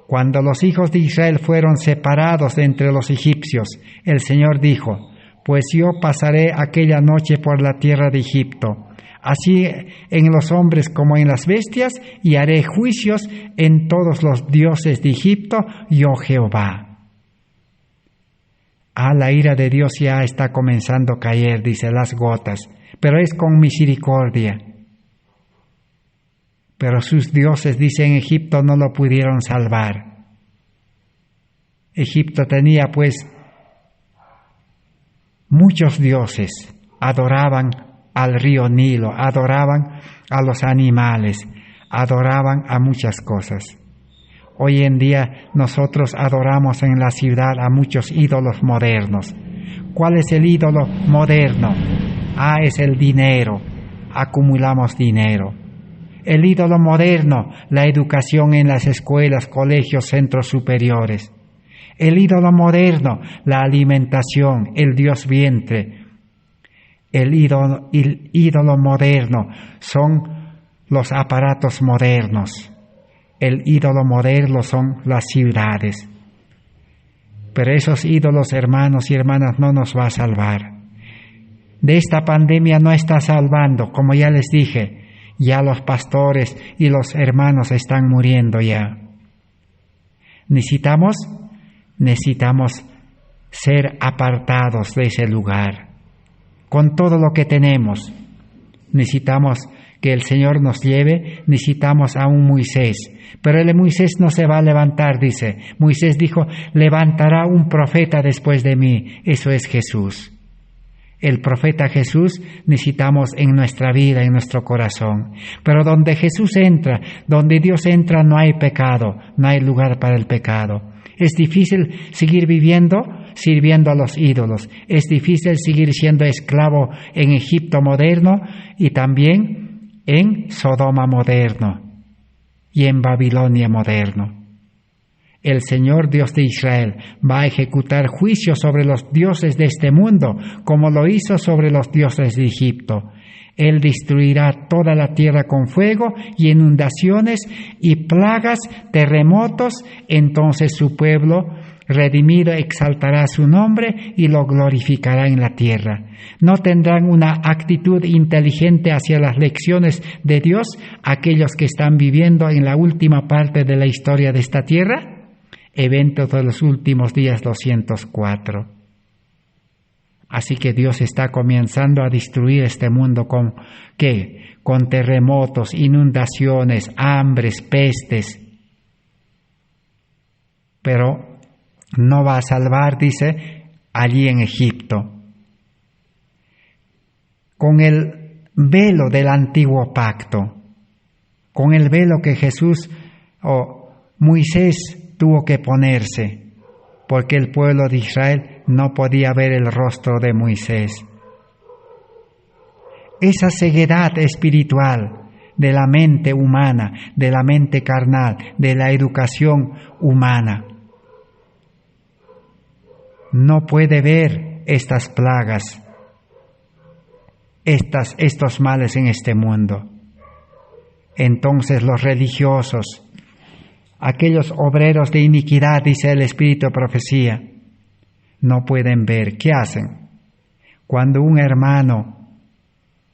Cuando los hijos de Israel fueron separados de entre los egipcios, el Señor dijo, pues yo pasaré aquella noche por la tierra de Egipto, así en los hombres como en las bestias, y haré juicios en todos los dioses de Egipto, yo Jehová. La ira de Dios ya está comenzando a caer, dice, las gotas, pero es con misericordia. Pero sus dioses, dice, en Egipto no lo pudieron salvar. Egipto tenía pues muchos dioses, adoraban al río Nilo, adoraban a los animales, adoraban a muchas cosas. Hoy en día nosotros adoramos en la ciudad a muchos ídolos modernos. ¿Cuál es el ídolo moderno? Es el dinero, acumulamos dinero. El ídolo moderno, la educación en las escuelas, colegios, centros superiores. El ídolo moderno, la alimentación, el Dios vientre. El ídolo moderno son los aparatos modernos. El ídolo moderno son las ciudades. Pero esos ídolos, hermanos y hermanas, no nos va a salvar. De esta pandemia no está salvando, como ya les dije. Ya los pastores y los hermanos están muriendo ya. Necesitamos ser apartados de ese lugar. Con todo lo que tenemos, necesitamos que el Señor nos lleve, necesitamos a un Moisés. Pero el Moisés no se va a levantar, dice. Moisés dijo, levantará un profeta después de mí. Eso es Jesús. El profeta Jesús necesitamos en nuestra vida, en nuestro corazón. Pero donde Jesús entra, donde Dios entra, no hay pecado, no hay lugar para el pecado. Es difícil seguir viviendo sirviendo a los ídolos. Es difícil seguir siendo esclavo en Egipto moderno y también en Sodoma moderno y en Babilonia moderno. El Señor Dios de Israel va a ejecutar juicio sobre los dioses de este mundo, como lo hizo sobre los dioses de Egipto. Él destruirá toda la tierra con fuego y inundaciones y plagas, terremotos. Entonces su pueblo redimido exaltará su nombre y lo glorificará en la tierra. ¿No tendrán una actitud inteligente hacia las lecciones de Dios aquellos que están viviendo en la última parte de la historia de esta tierra? Eventos de los últimos días 204. Así que Dios está comenzando a destruir este mundo con ¿qué? Con terremotos, inundaciones, hambres, pestes. Pero no va a salvar, dice, allí en Egipto. Con el velo del antiguo pacto, con el velo que Jesús o Moisés tuvo que ponerse, porque el pueblo de Israel no podía ver el rostro de Moisés. Esa ceguedad espiritual de la mente humana, de la mente carnal, de la educación humana, no puede ver estas plagas, estos males en este mundo. Entonces los religiosos, aquellos obreros de iniquidad, dice el Espíritu de Profecía, no pueden ver. ¿Qué hacen? Cuando un hermano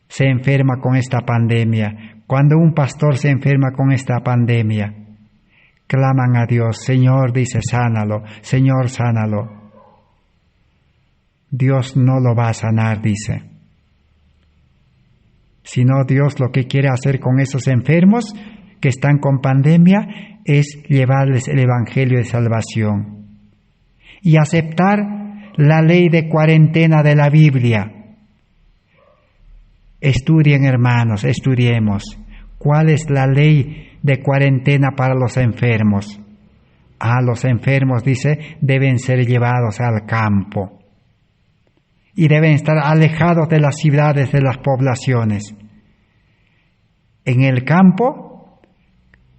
se enferma con esta pandemia, cuando un pastor se enferma con esta pandemia, claman a Dios, Señor, dice, sánalo, Señor, sánalo. Dios no lo va a sanar, dice. Sino Dios lo que quiere hacer con esos enfermos que están con pandemia es llevarles el Evangelio de salvación y aceptar la ley de cuarentena de la Biblia. Estudien, hermanos, estudiemos. ¿Cuál es la ley de cuarentena para los enfermos? Los enfermos, dice, deben ser llevados al campo y deben estar alejados de las ciudades, de las poblaciones. En el campo,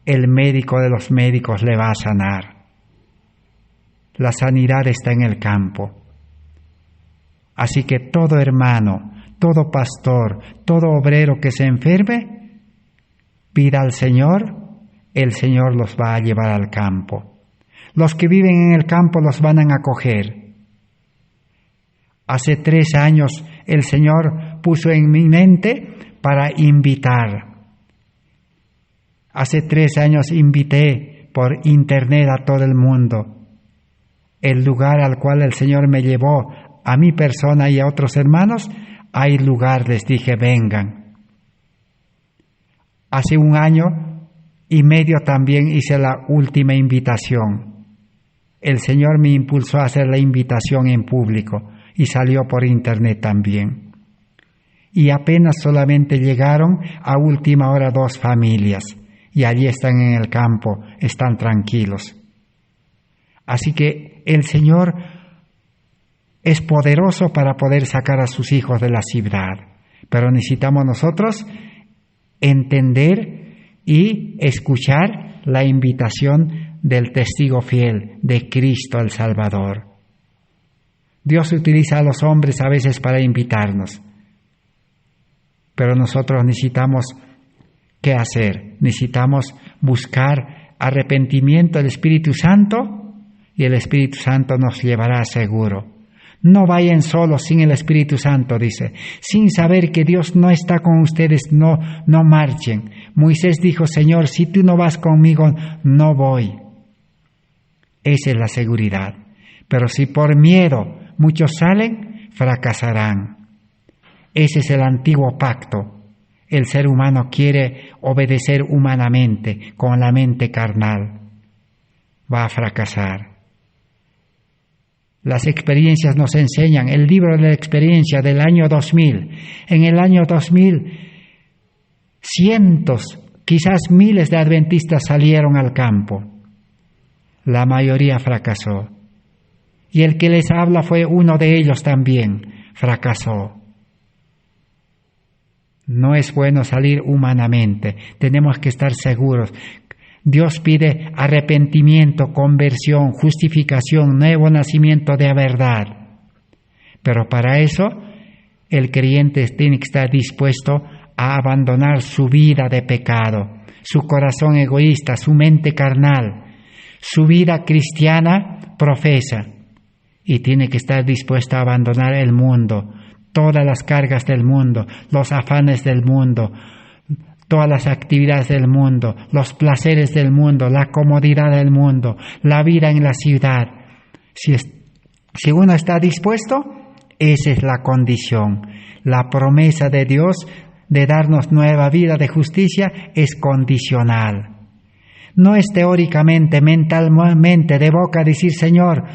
el médico de los médicos le va a sanar. La sanidad está en el campo. Así que todo hermano, todo pastor, todo obrero que se enferme, pida al Señor, el Señor los va a llevar al campo. Los que viven en el campo los van a acoger. Hace 3 años el Señor puso en mi mente para invitar. Hace 3 años invité por internet a todo el mundo. El lugar al cual el Señor me llevó, a mi persona y a otros hermanos, hay lugar, les dije, vengan. Hace 1 año y medio también hice la última invitación. El Señor me impulsó a hacer la invitación en público y salió por internet también. Y apenas solamente llegaron a última hora 2 familias. Y allí están en el campo, están tranquilos. Así que el Señor es poderoso para poder sacar a sus hijos de la ciudad. Pero necesitamos nosotros entender y escuchar la invitación del testigo fiel de Cristo el Salvador. Dios utiliza a los hombres a veces para invitarnos. Pero nosotros necesitamos ¿qué hacer? Necesitamos buscar arrepentimiento del Espíritu Santo y el Espíritu Santo nos llevará seguro. No vayan solos sin el Espíritu Santo, dice. Sin saber que Dios no está con ustedes, no marchen. Moisés dijo, Señor, si tú no vas conmigo, no voy. Esa es la seguridad. Pero si por miedo muchos salen, fracasarán. Ese es el antiguo pacto. el ser humano quiere obedecer humanamente, con la mente carnal, va a fracasar. Las experiencias nos enseñan, el libro de la experiencia del año 2000, en el año 2000, cientos, quizás miles de adventistas salieron al campo. La mayoría fracasó. Y el que les habla fue uno de ellos también, fracasó. No es bueno salir humanamente, tenemos que estar seguros. Dios pide arrepentimiento, conversión, justificación, nuevo nacimiento de verdad. Pero para eso, el creyente tiene que estar dispuesto a abandonar su vida de pecado, su corazón egoísta, su mente carnal, su vida cristiana profesa. Y tiene que estar dispuesto a abandonar el mundo, todas las cargas del mundo, los afanes del mundo, todas las actividades del mundo, los placeres del mundo, la comodidad del mundo, la vida en la ciudad. Si uno está dispuesto, esa es la condición. La promesa de Dios de darnos nueva vida de justicia es condicional. No es teóricamente, mentalmente, de boca decir, Señor,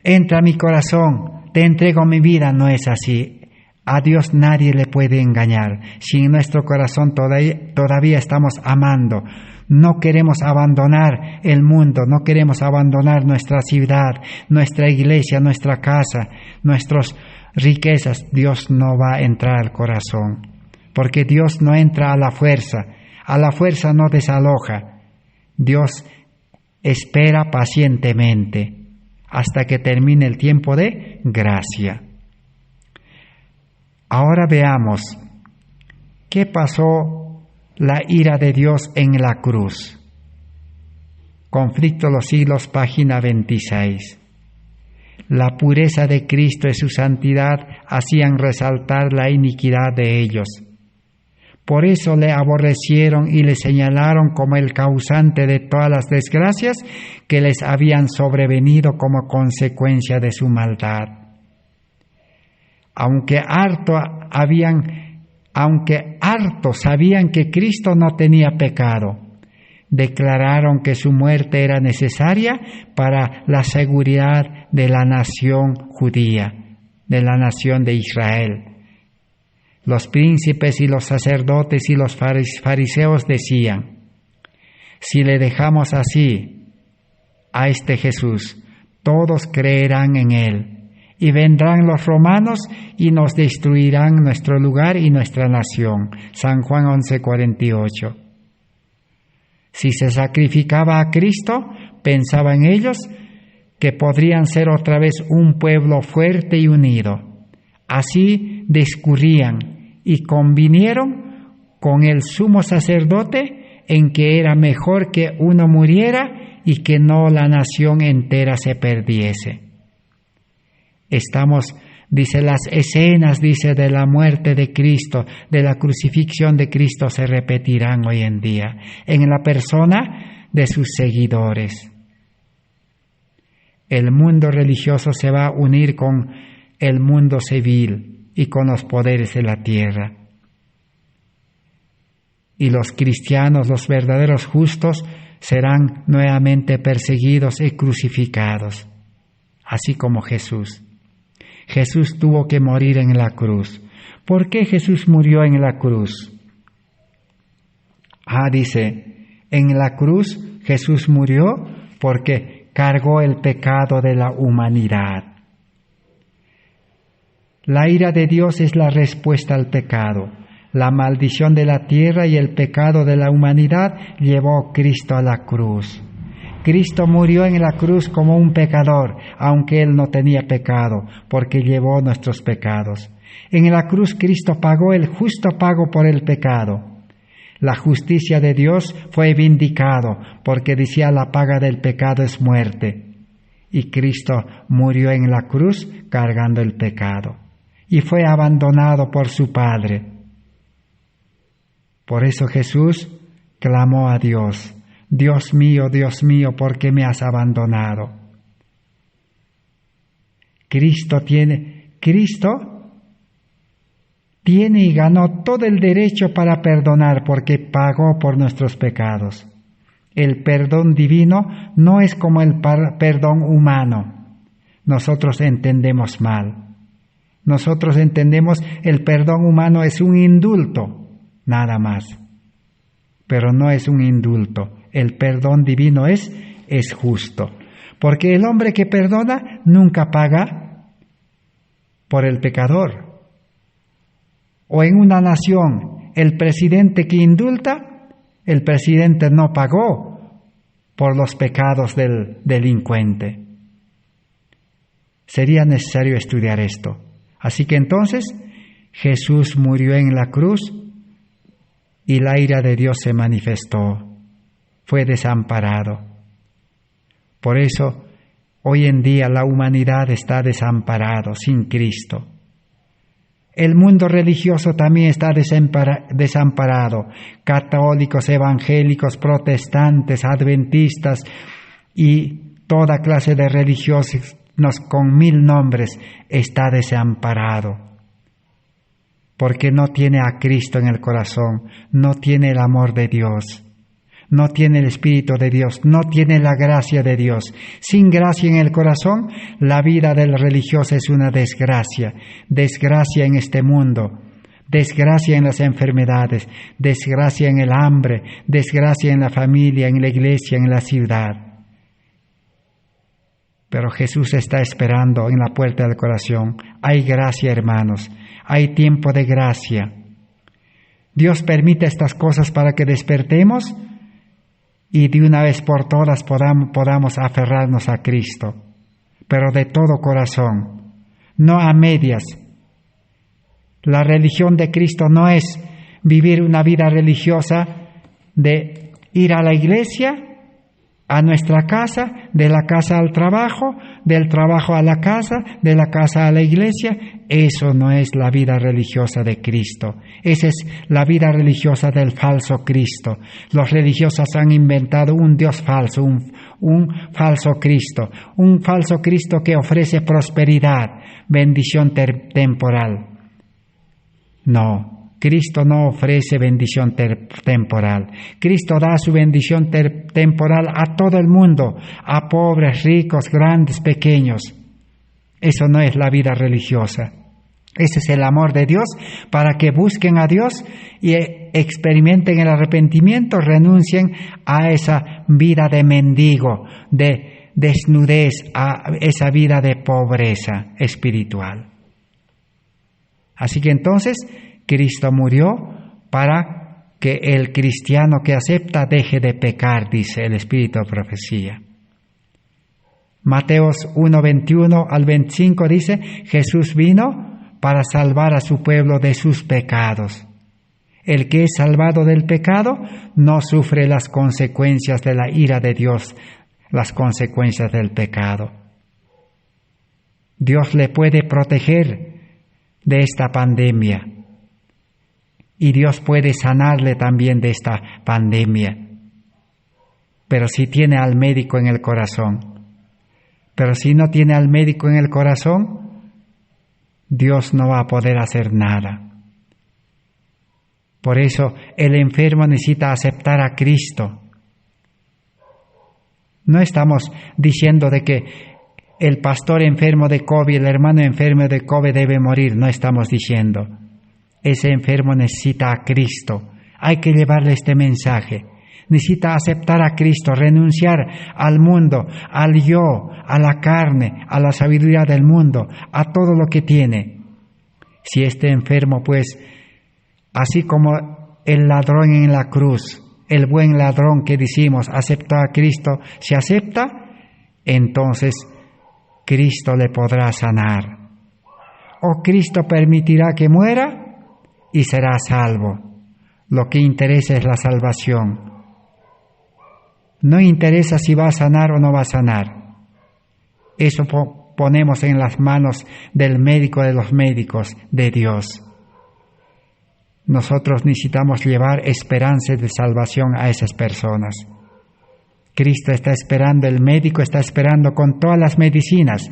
entra a mi corazón, te entrego mi vida. No es así. A Dios nadie le puede engañar. Si en nuestro corazón todavía estamos amando, no queremos abandonar el mundo, no queremos abandonar nuestra ciudad, nuestra iglesia, nuestra casa, nuestras riquezas, Dios no va a entrar al corazón. Porque Dios no entra a la fuerza no desaloja. Dios espera pacientemente hasta que termine el tiempo de gracia. Ahora veamos qué pasó la ira de Dios en la cruz. Conflicto de los siglos, página 26. La pureza de Cristo y su santidad hacían resaltar la iniquidad de ellos. Por eso le aborrecieron y le señalaron como el causante de todas las desgracias que les habían sobrevenido como consecuencia de su maldad. Aunque harto sabían que Cristo no tenía pecado, declararon que su muerte era necesaria para la seguridad de la nación judía, de la nación de Israel. Los príncipes y los sacerdotes y los fariseos decían, si le dejamos así a este Jesús, todos creerán en él. Y vendrán los romanos y nos destruirán nuestro lugar y nuestra nación. San Juan 11:48. Si se sacrificaba a Cristo, pensaban ellos que podrían ser otra vez un pueblo fuerte y unido. Así discurrían y convinieron con el sumo sacerdote en que era mejor que uno muriera y que no la nación entera se perdiese. Las escenas, de la muerte de Cristo, de la crucifixión de Cristo se repetirán hoy en día en la persona de sus seguidores. El mundo religioso se va a unir con el mundo civil y con los poderes de la tierra. Y los cristianos, los verdaderos justos, serán nuevamente perseguidos y crucificados, así como Jesús. Jesús tuvo que morir en la cruz. ¿Por qué Jesús murió en la cruz? En la cruz Jesús murió porque cargó el pecado de la humanidad. La ira de Dios es la respuesta al pecado. La maldición de la tierra y el pecado de la humanidad llevó Cristo a la cruz. Cristo murió en la cruz como un pecador, aunque Él no tenía pecado, porque llevó nuestros pecados. En la cruz Cristo pagó el justo pago por el pecado. La justicia de Dios fue vindicado, porque decía la paga del pecado es muerte. Y Cristo murió en la cruz cargando el pecado. Y fue abandonado por su Padre. Por eso Jesús clamó a Dios: Dios mío, ¿por qué me has abandonado? Cristo tiene y ganó todo el derecho para perdonar porque pagó por nuestros pecados. El perdón divino no es como el perdón humano. Nosotros entendemos mal. Nosotros entendemos el perdón humano es un indulto, nada más. Pero no es un indulto. El perdón divino es justo. Porque el hombre que perdona nunca paga por el pecador. O en una nación, el presidente que indulta, el presidente no pagó por los pecados del delincuente. Sería necesario estudiar esto. Así que entonces Jesús murió en la cruz y la ira de Dios se manifestó. Fue desamparado. Por eso, hoy en día la humanidad está desamparado, sin Cristo. El mundo religioso también está desamparado. Católicos, evangélicos, protestantes, adventistas y toda clase de religiosos con 1000 nombres está desamparado. Porque no tiene a Cristo en el corazón, no tiene el amor de Dios, no tiene el Espíritu de Dios, no tiene la gracia de Dios. Sin gracia en el corazón, la vida del religioso es una desgracia. Desgracia en este mundo, desgracia en las enfermedades, desgracia en el hambre, desgracia en la familia, en la iglesia, en la ciudad. Pero Jesús está esperando en la puerta del corazón. Hay gracia, hermanos, hay tiempo de gracia. Dios permite estas cosas para que despertemos y de una vez por todas podamos aferrarnos a Cristo, pero de todo corazón, no a medias. La religión de Cristo no es vivir una vida religiosa de ir a la iglesia, a nuestra casa, de la casa al trabajo, del trabajo a la casa, de la casa a la iglesia. Eso no es la vida religiosa de Cristo. Esa es la vida religiosa del falso Cristo. Los religiosos han inventado un Dios falso, un falso Cristo que ofrece prosperidad, bendición temporal. No. Cristo no ofrece bendición temporal. Cristo da su bendición temporal a todo el mundo, a pobres, ricos, grandes, pequeños. Eso no es la vida religiosa. Ese es el amor de Dios para que busquen a Dios y experimenten el arrepentimiento, renuncien a esa vida de mendigo, de desnudez, a esa vida de pobreza espiritual. Así que entonces, Cristo murió para que el cristiano que acepta deje de pecar, dice el Espíritu de Profecía. Mateos 1:21 al 25 dice, Jesús vino para salvar a su pueblo de sus pecados. El que es salvado del pecado no sufre las consecuencias de la ira de Dios, las consecuencias del pecado. Dios le puede proteger de esta pandemia. Y Dios puede sanarle también de esta pandemia. Pero si tiene al médico en el corazón. Pero si no tiene al médico en el corazón, Dios no va a poder hacer nada. Por eso el enfermo necesita aceptar a Cristo. No estamos diciendo de que el pastor enfermo de COVID, el hermano enfermo de COVID debe morir. No estamos diciendo. Ese enfermo necesita a Cristo. Hay que llevarle este mensaje. Necesita aceptar a Cristo, renunciar al mundo, al yo, a la carne, a la sabiduría del mundo, a todo lo que tiene. Si este enfermo, pues, así como el ladrón en la cruz, el buen ladrón que decimos, aceptó a Cristo, se acepta, entonces Cristo le podrá sanar. O Cristo permitirá que muera y será salvo. Lo que interesa es la salvación. No interesa si va a sanar o no va a sanar. Eso ponemos en las manos del médico de los médicos, de Dios. Nosotros necesitamos llevar esperanza de salvación a esas personas. Cristo está esperando, el médico está esperando con todas las medicinas.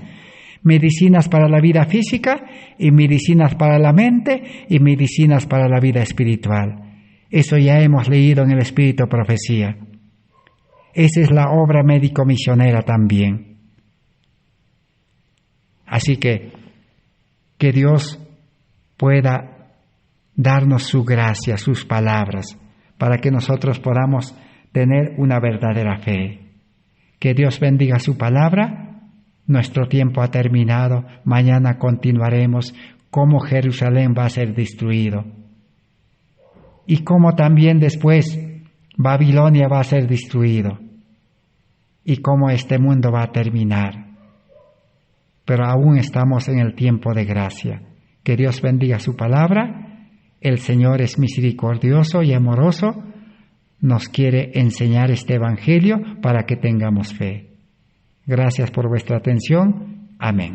medicinas para la vida física y medicinas para la mente y medicinas para la vida espiritual. Eso ya hemos leído en el Espíritu Profecía. Esa es la obra médico-misionera también. Así que Dios pueda darnos su gracia, sus palabras, para que nosotros podamos tener una verdadera fe. Que Dios bendiga su palabra. Nuestro tiempo ha terminado. Mañana continuaremos cómo Jerusalén va a ser destruido y cómo también después Babilonia va a ser destruido y cómo este mundo va a terminar. Pero aún estamos en el tiempo de gracia. Que Dios bendiga su palabra. El Señor es misericordioso y amoroso. Nos quiere enseñar este Evangelio para que tengamos fe. Gracias por vuestra atención. Amén.